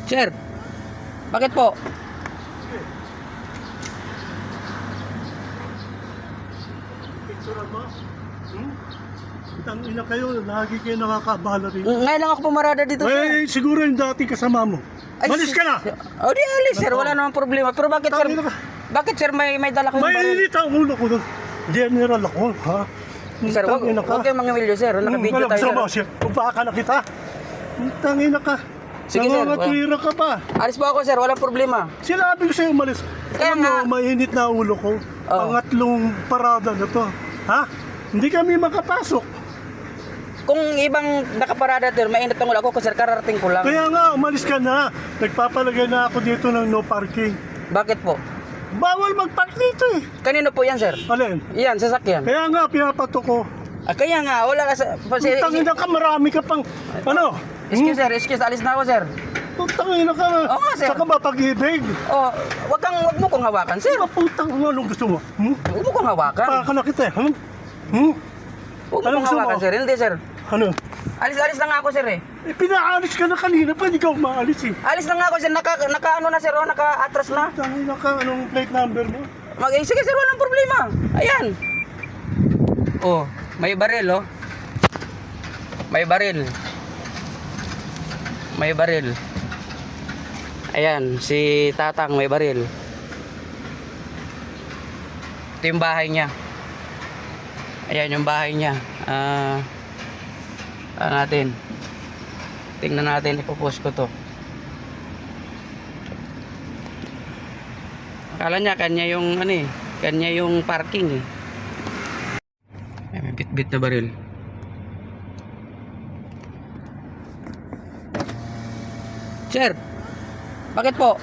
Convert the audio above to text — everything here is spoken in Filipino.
Sir, bakit po? Picturean mo? Tangina kayo, lagi kayo nakakabala rin. Ngayon lang ako pumarada dito, sir. Siguro yung dati kasama mo. Ay, Malis ka na! O di alis, sir. Wala namang problema. Pero bakit, sir? Tangina ka. Bakit, sir? May dala kayong baril? Mainit ang ulo ko doon. General ako, ha? Sir, wag Tangina ka. kayong mangimilyo, sir. Naka-video tayo, Gusto mo, sir. Umpaka na kita. Tangina ka. Sige, sir. Nangangatwira ka pa. Alis po ako, sir. Walang problema. Sinabi ko sa'yo umalis. Kaya Alam mo, nga. mainit na ulo ko. Oh. Pangatlong parada na to. Ha? Hindi kami makapasok. Kung ibang nakaparada, sir, mainit ang ulo ako, sir. Kararating ko lang. Kaya nga, umalis ka na. Nagpapalagay na ako dito ng no parking. Bakit po? Bawal mag-park dito eh. Kanino po yan, sir? Alin? Yan, sasakyan. Kaya nga, pinapato ko. Kaya nga, wala ka sa... Tangina ka, marami ka pang... Ano? Excuse, sir. Excuse, alis na ako, sir. Tangina ka na. Oo nga, sir. Saka ba pag-ibig? Oh, wag mo kong hawakan, sir. Putang, anong gusto mo? Huwag mo kong hawakan. Paka na kita eh. Huwag mo Anong kong gusto mo? hawakan, sir. Hindi, sir. Ano? Alis na nga ako, sir, eh. Pinaalis ka na kanina, pwede ka umaalis eh. Alis na nga ako, sir. Naka ano na, sir, oh. Naka-atras na. Tangina ka, anong plate number mo? Sige, sir, walang problema. Ayan. Oh, may baril, oh. May baril. May baril. Ayan, si Tatang may baril. Ito yung bahay niya. Ayan yung bahay niya. Natin. Tingnan natin, ipopost ko to. Akala niya kanya yung ano eh, kanya yung parking eh. May bit-bit na baril. Sir, bakit po?